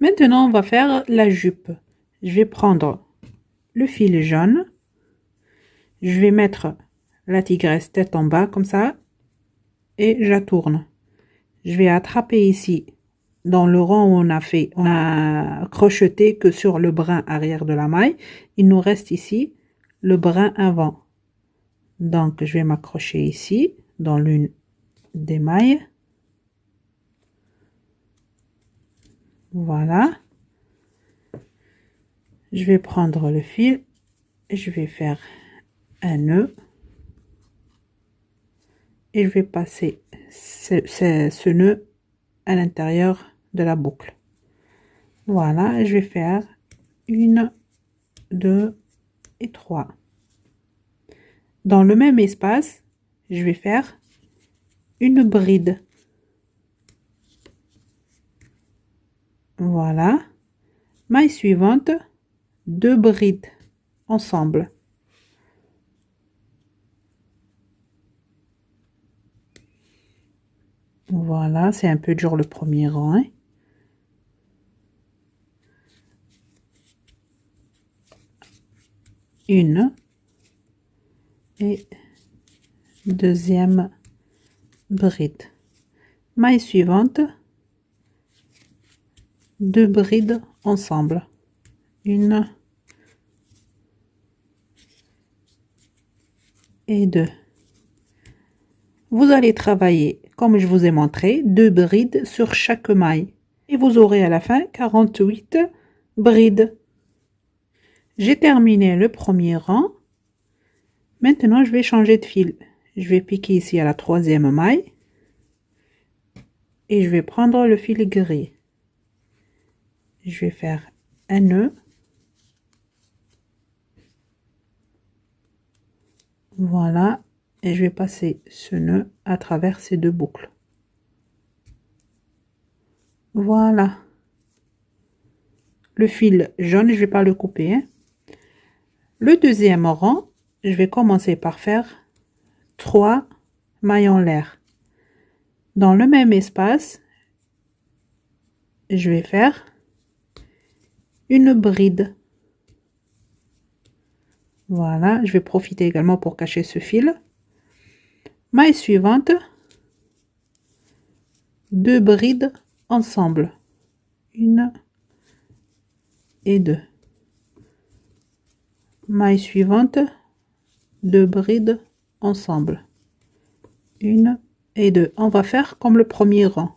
Maintenant, on va faire la jupe. Je vais prendre le fil jaune. Je vais mettre la tigresse tête en bas comme ça. Et je la tourne. Je vais attraper ici, dans le rang où on a crocheté que sur le brin arrière de la maille. Il nous reste ici le brin avant. Donc, je vais m'accrocher ici, dans l'une des mailles. Voilà. Je vais prendre le fil et je vais faire un nœud. Et je vais passer ce nœud à l'intérieur de la boucle. Voilà, je vais faire 1, 2 et 3. Dans le même espace, je vais faire une bride. Voilà. Maille suivante, 2 brides ensemble. Voilà, c'est un peu dur le premier rang. Hein. Une et deuxième bride. Maille suivante, 2 brides ensemble. 1 et 2. Vous allez travailler, comme je vous ai montré, 2 brides sur chaque maille. Et vous aurez à la fin 48 brides. J'ai terminé le premier rang. Maintenant, je vais changer de fil. Je vais piquer ici à la 3e maille. Et je vais prendre le fil gris. Je vais faire un nœud. Voilà. Et je vais passer ce nœud à travers ces 2 boucles. Voilà. Le fil jaune, je ne vais pas le couper. Hein. Le deuxième rang, je vais commencer par faire 3 mailles en l'air. Dans le même espace, je vais faire une bride. Voilà, je vais profiter également pour cacher ce fil. Maille suivante, 2 brides ensemble. 1 et 2. Maille suivante, 2 brides ensemble. 1 et 2. On va faire comme le premier rang.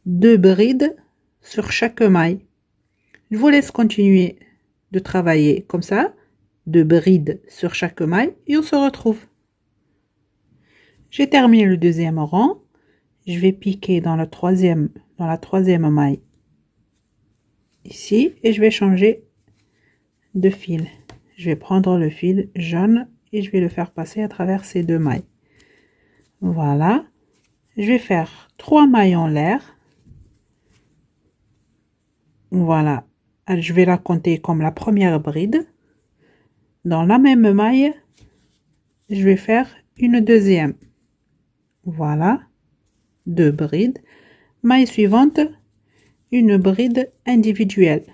2 brides sur chaque maille. Je vous laisse continuer de travailler comme ça. 2 brides sur chaque maille et on se retrouve. J'ai terminé le deuxième rang. Je vais piquer dans la troisième maille ici et je vais changer de fil. Je vais prendre le fil jaune et je vais le faire passer à travers ces 2 mailles. Voilà. Je vais faire 3 mailles en l'air. Voilà. Je vais la compter comme la première bride. Dans la même maille, je vais faire une deuxième. Voilà. 2 brides. Maille suivante, une bride individuelle.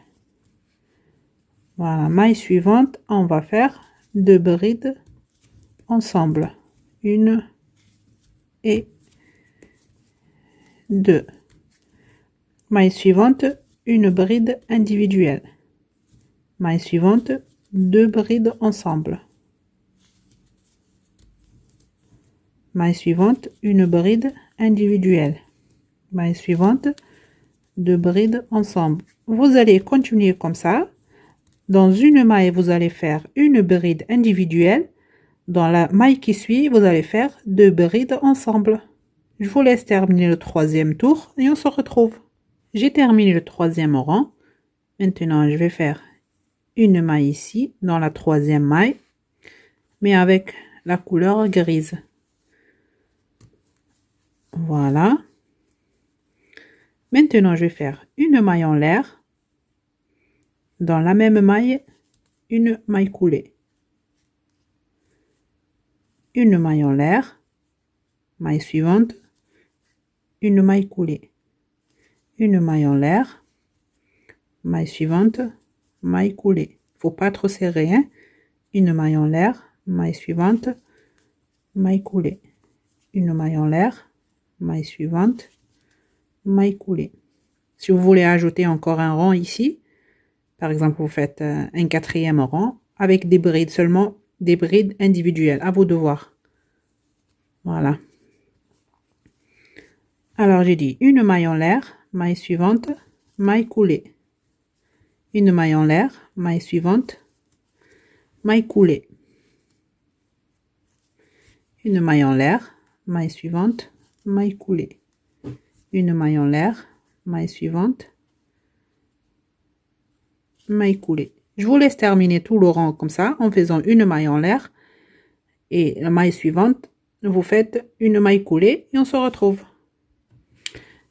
Voilà, maille suivante, on va faire 2 brides ensemble. 1 et 2. Maille suivante, une bride individuelle. Maille suivante, 2 brides ensemble. Maille suivante, une bride individuelle. Maille suivante, 2 brides ensemble. Vous allez continuer comme ça. Dans une maille, vous allez faire une bride individuelle. Dans la maille qui suit, vous allez faire 2 brides ensemble. Je vous laisse terminer le 3e tour et on se retrouve. J'ai terminé le 3e rang. Maintenant, je vais faire une maille ici, dans la 3e maille, mais avec la couleur grise. Voilà. Maintenant, je vais faire une maille en l'air. Dans la même maille, une maille coulée. Une maille en l'air. Maille suivante. Une maille coulée. Une maille en l'air. maille suivante, maille coulée. Faut pas trop serrer, hein. Une maille en l'air, maille suivante, maille coulée. Une maille en l'air, maille suivante, maille coulée. Si vous voulez ajouter encore un rang ici, par exemple, vous faites un 4e rang avec des brides, seulement des brides individuelles. À vous de voir. Voilà. Alors, j'ai dit une maille en l'air, maille suivante, maille coulée. Une maille en l'air, maille suivante, maille coulée. Une maille en l'air, maille suivante, maille coulée. Une maille en l'air, maille suivante, maille coulée. Je vous laisse terminer tout le rang comme ça en faisant une maille en l'air et la maille suivante, vous faites une maille coulée et on se retrouve.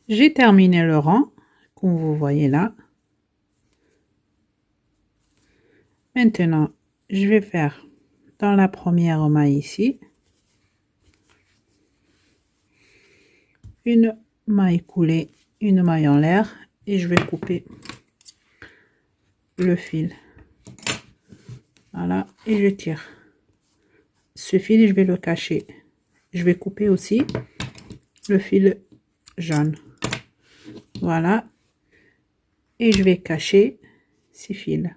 J'ai terminé le rang, comme vous voyez là. Maintenant, je vais faire dans la première maille ici une maille coulée, une maille en l'air et je vais couper le fil. Voilà, et je tire. Ce fil, je vais le cacher. Je vais couper aussi le fil jaune. Voilà, et je vais cacher ces fils.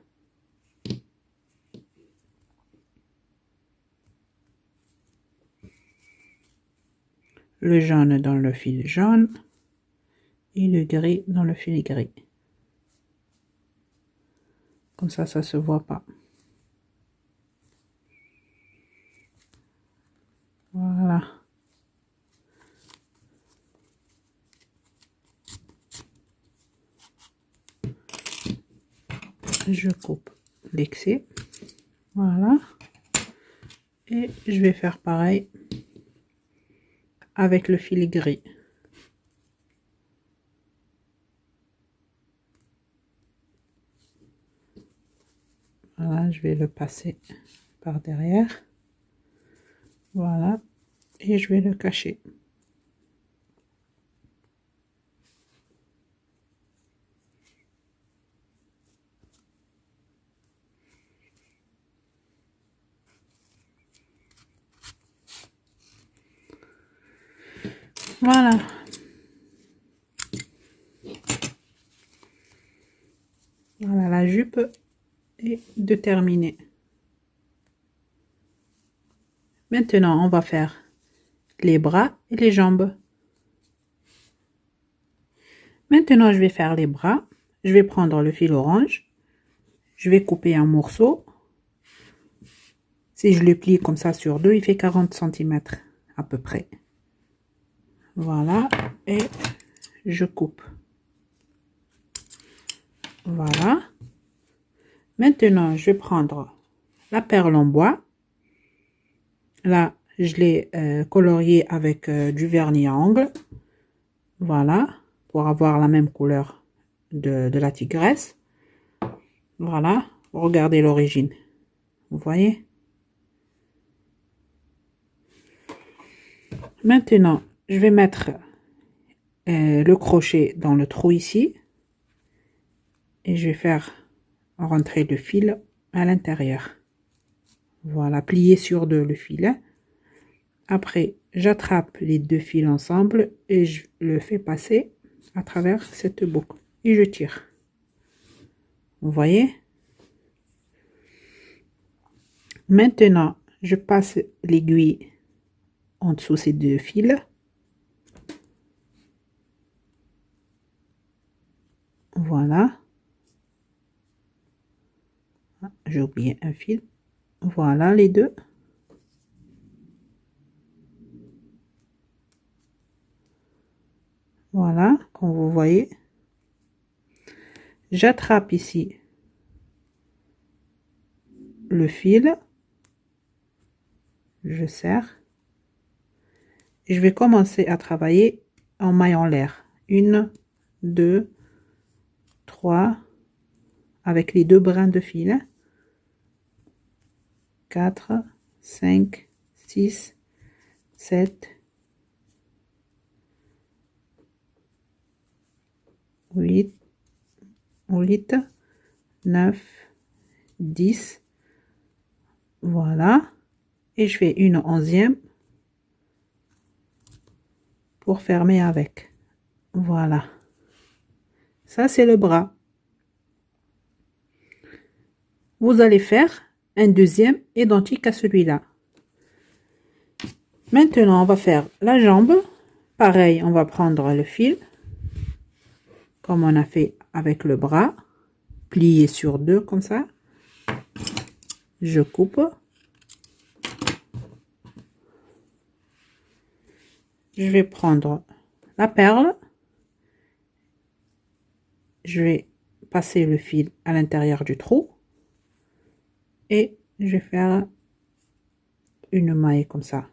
Le jaune dans le fil jaune et le gris dans le fil gris. Comme ça se voit pas. Voilà. Je coupe l'excès. Voilà. Et je vais faire pareil avec le fil gris. Voilà, je vais le passer par derrière. Voilà, et je vais le cacher. Voilà. Voilà, la jupe est de terminer. Maintenant, on va faire les bras et les jambes. Maintenant, je vais faire les bras. Je vais prendre le fil orange. Je vais couper un morceau. Si je le plie comme ça sur deux, il fait 40 cm à peu près. Voilà, et je coupe. Voilà. Maintenant, je vais prendre la perle en bois. Là, je l'ai colorié avec du vernis à ongles. Voilà, pour avoir la même couleur de la tigresse. Voilà, regardez l'origine. Vous voyez? Maintenant, je vais mettre le crochet dans le trou ici. Et je vais faire rentrer le fil à l'intérieur. Voilà, plier sur deux le fil. Après, j'attrape les deux fils ensemble et je le fais passer à travers cette boucle. Et je tire. Vous voyez? Maintenant, je passe l'aiguille en dessous ces deux fils. Voilà. J'ai oublié un fil. Voilà les deux. Voilà, comme vous voyez. J'attrape ici le fil. Je serre. Et je vais commencer à travailler en maille en l'air. 1, 2, 3, avec les deux brins de fil. 4, 5, 6, 7, 8, 8, 9, 10. Voilà. Et je fais une 11e pour fermer avec. Voilà. Ça, c'est le bras. Vous allez faire un deuxième identique à celui-là. Maintenant, on va faire la jambe. Pareil, on va prendre le fil, comme on a fait avec le bras, plier sur deux comme ça. Je coupe. Je vais prendre la perle. Je vais passer le fil à l'intérieur du trou. Et je vais faire une maille comme ça.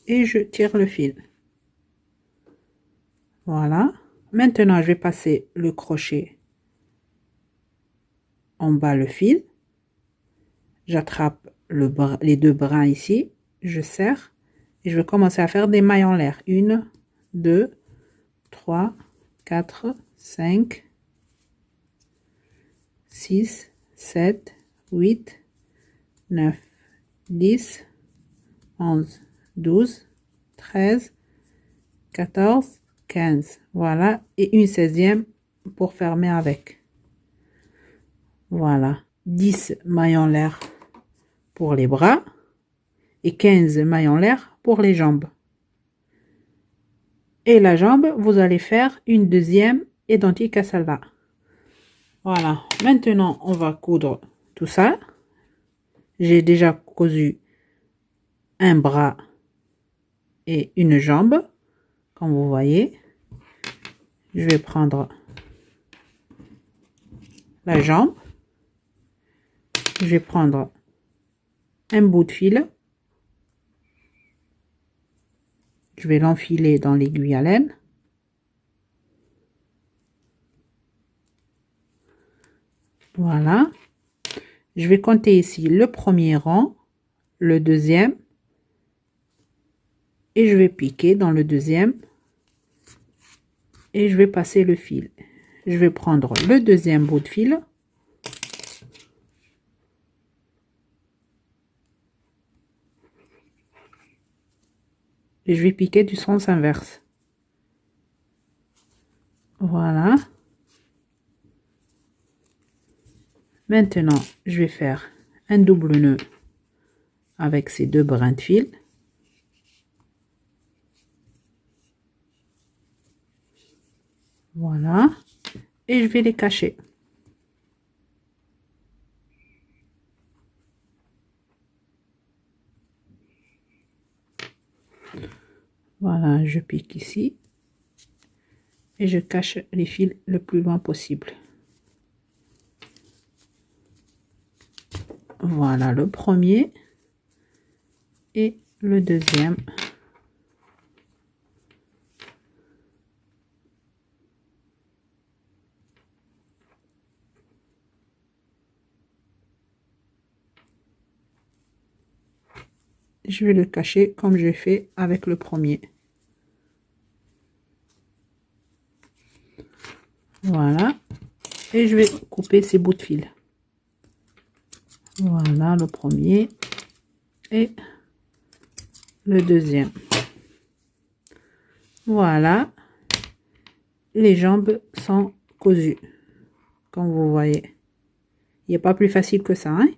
Et je tire le fil. Voilà. Maintenant, je vais passer le crochet en bas le fil. J'attrape les deux brins ici. Je serre. Et je vais commencer à faire des mailles en l'air. 1, 2, 3, 4, 5, 6, 7, 8, 9, 10, 11, 12, 13, 14, 15. Voilà. Et une 16e pour fermer avec. Voilà. 10 mailles en l'air pour les bras. Et 15 mailles en l'air pour les jambes. Et la jambe, vous allez faire une deuxième identique à celle-là. Voilà. Maintenant, on va coudre tout ça. J'ai déjà cousu un bras et une jambe, comme vous voyez. Je vais prendre la jambe. Je vais prendre un bout de fil. Je vais l'enfiler dans l'aiguille à laine. Voilà. Je vais compter ici le premier rang, le deuxième. Et je vais piquer dans le deuxième. Et je vais passer le fil. Je vais prendre le deuxième bout de fil. Et je vais piquer du sens inverse. Voilà. Maintenant, je vais faire un double nœud avec ces deux brins de fil. Voilà. Et je vais les cacher. Voilà, je pique ici. Et je cache les fils le plus loin possible. Voilà le premier. Et le deuxième. Je vais le cacher comme j'ai fait avec le premier. Voilà. Et je vais couper ces bouts de fil. Voilà le premier. Et le deuxième. Voilà. Les jambes sont cousues. Comme vous voyez. Il n'y a pas plus facile que ça. Hein?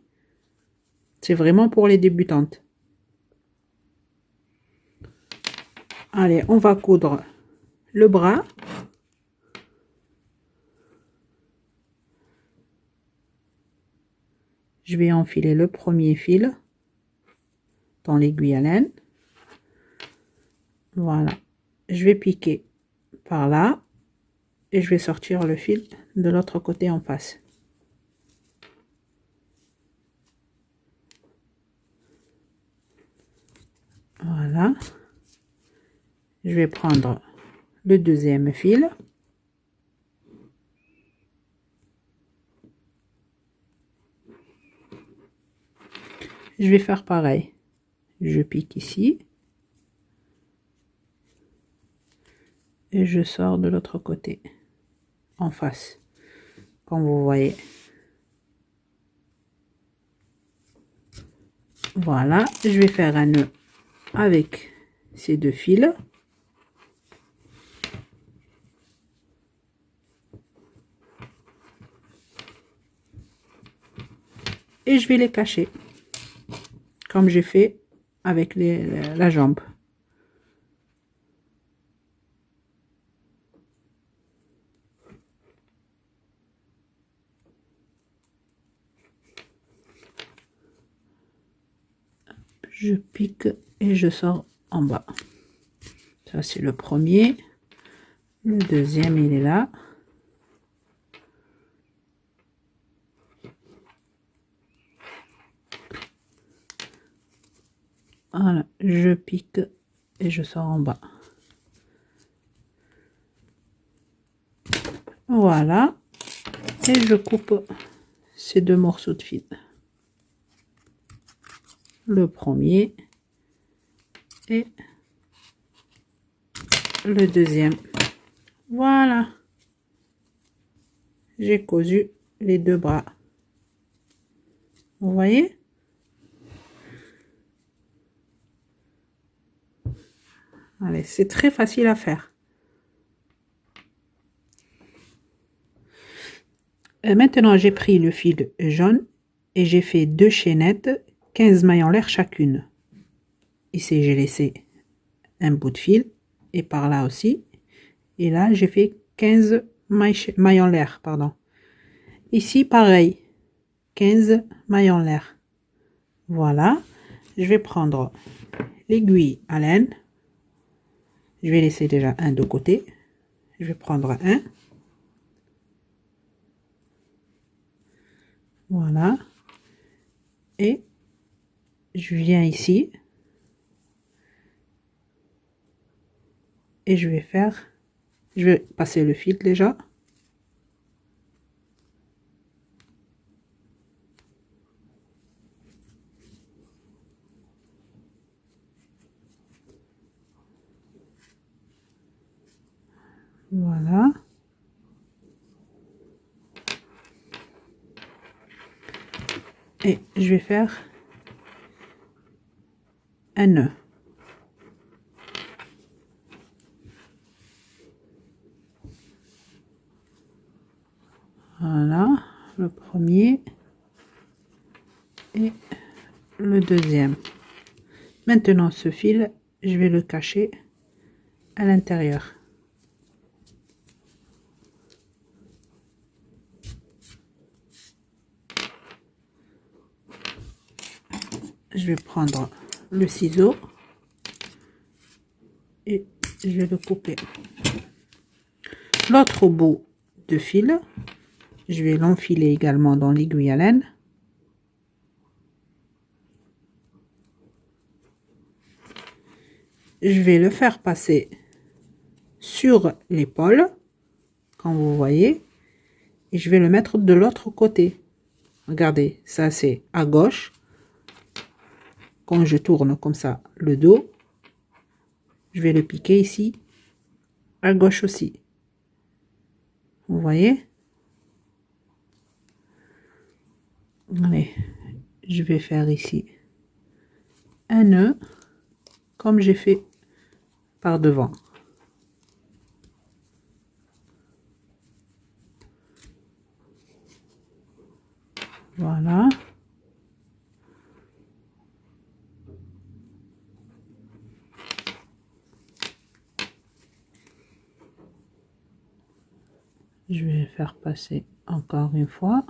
C'est vraiment pour les débutantes. Allez, on va coudre le bras. Je vais enfiler le premier fil dans l'aiguille à laine. Voilà. Je vais piquer par là et je vais sortir le fil de l'autre côté en face. Voilà. Je vais prendre le deuxième fil. Je vais faire pareil. Je pique ici. et je sors de l'autre côté, en face, comme vous voyez. Voilà, je vais faire un nœud avec ces deux fils. Et je vais les cacher, comme j'ai fait avec la jambe. Je pique et je sors en bas. Ça c'est le premier. Le deuxième il est là. Voilà, je pique et je sors en bas. Voilà, et je coupe ces deux morceaux de fil. Le premier et le deuxième. Voilà, j'ai cousu les deux bras. Vous voyez? Allez, c'est très facile à faire. Maintenant, j'ai pris le fil jaune et j'ai fait deux chaînettes, 15 mailles en l'air chacune. Ici, j'ai laissé un bout de fil et par là aussi. Et là, j'ai fait 15 mailles en l'air, pardon. Ici, pareil, 15 mailles en l'air. Voilà, je vais prendre l'aiguille à laine. Je vais laisser déjà un de côté. Je vais prendre un. Voilà. Et je viens ici. Et je vais passer le fil déjà. Voilà. Et je vais faire un nœud. Voilà, le premier et le deuxième. Maintenant, ce fil, je vais le cacher à l'intérieur. Je vais prendre le ciseau et je vais le couper. L'autre bout de fil, je vais l'enfiler également dans l'aiguille à laine. Je vais le faire passer sur l'épaule, comme vous voyez, et je vais le mettre de l'autre côté. Regardez, ça c'est à gauche. Quand je tourne comme ça le dos, je vais le piquer ici, à gauche aussi. Vous voyez? Allez, je vais faire ici un nœud, comme j'ai fait par devant. Voilà. Je vais faire passer encore une fois.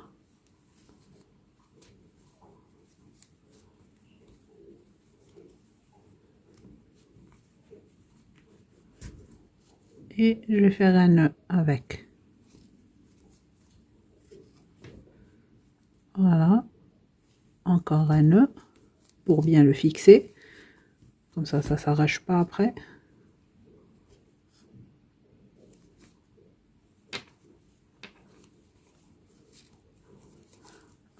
Et je vais faire un nœud avec. Voilà. Encore un nœud pour bien le fixer. Comme ça s'arrache pas après.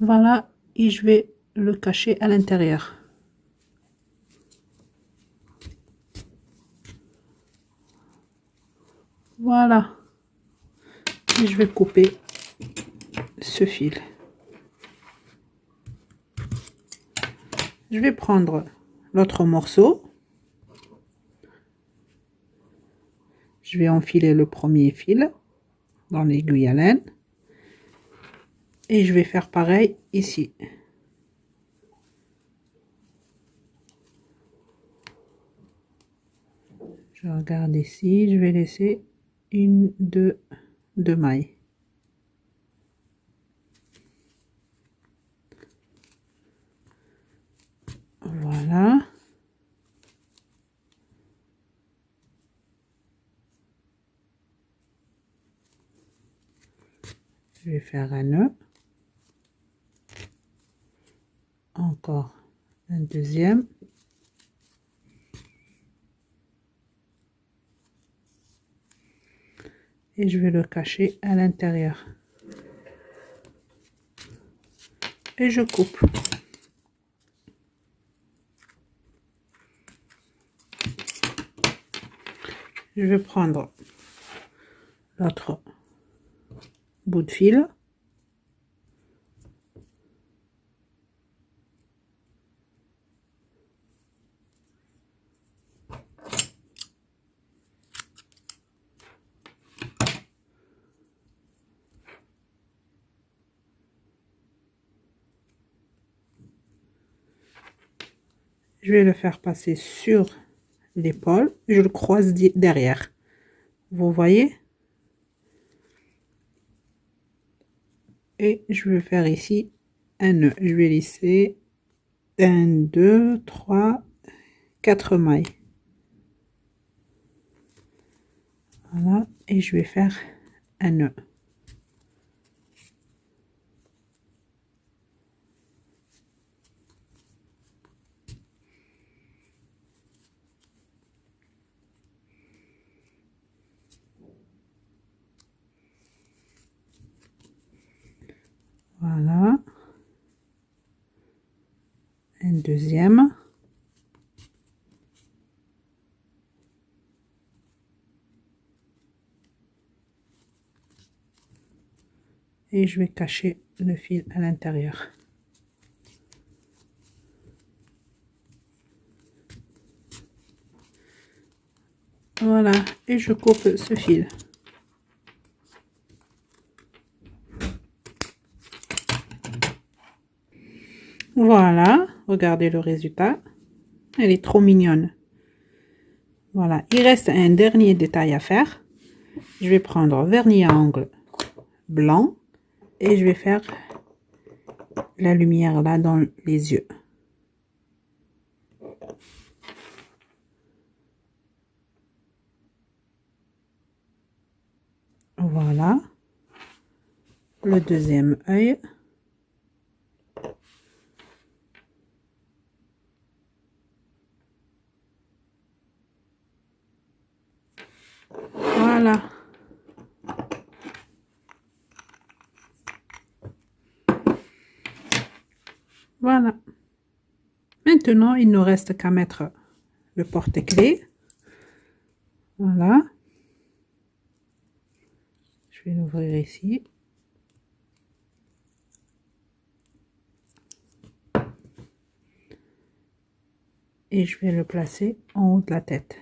Voilà, et je vais le cacher à l'intérieur. Voilà. Et je vais couper ce fil. Je vais prendre l'autre morceau. Je vais enfiler le premier fil dans l'aiguille à laine. Et je vais faire pareil ici. Je regarde ici, je vais laisser une, deux mailles. Voilà. Je vais faire un nœud. Encore un deuxième. Et je vais le cacher à l'intérieur. Et je coupe. Je vais prendre l'autre bout de fil. Je vais le faire passer sur l'épaule. Je le croise derrière. Vous voyez? Et je vais faire ici un nœud. Je vais lisser 1, 2, 3, 4 mailles. Voilà. Et je vais faire un nœud. Voilà. Un deuxième. Et je vais cacher le fil à l'intérieur. Voilà. Et je coupe ce fil. Voilà, regardez le résultat. Elle est trop mignonne. Voilà, il reste un dernier détail à faire. Je vais prendre vernis à ongles blanc et je vais faire la lumière là dans les yeux. Voilà. Le deuxième œil. Voilà. Voilà. Maintenant, il ne reste qu'à mettre le porte-clés. Voilà. Je vais l'ouvrir ici. Et je vais le placer en haut de la tête.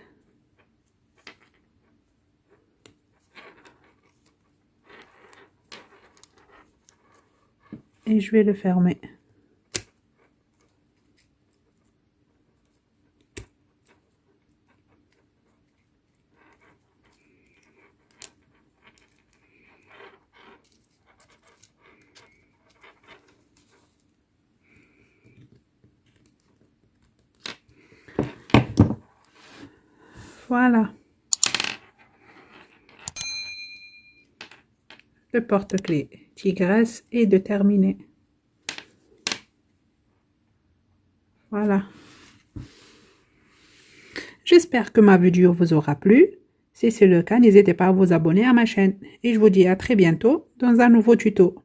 Et je vais le fermer. Voilà. Le porte-clés tigresse est de terminer. Voilà. J'espère que ma vidéo vous aura plu. Si c'est le cas, n'hésitez pas à vous abonner à ma chaîne. Et je vous dis à très bientôt dans un nouveau tuto.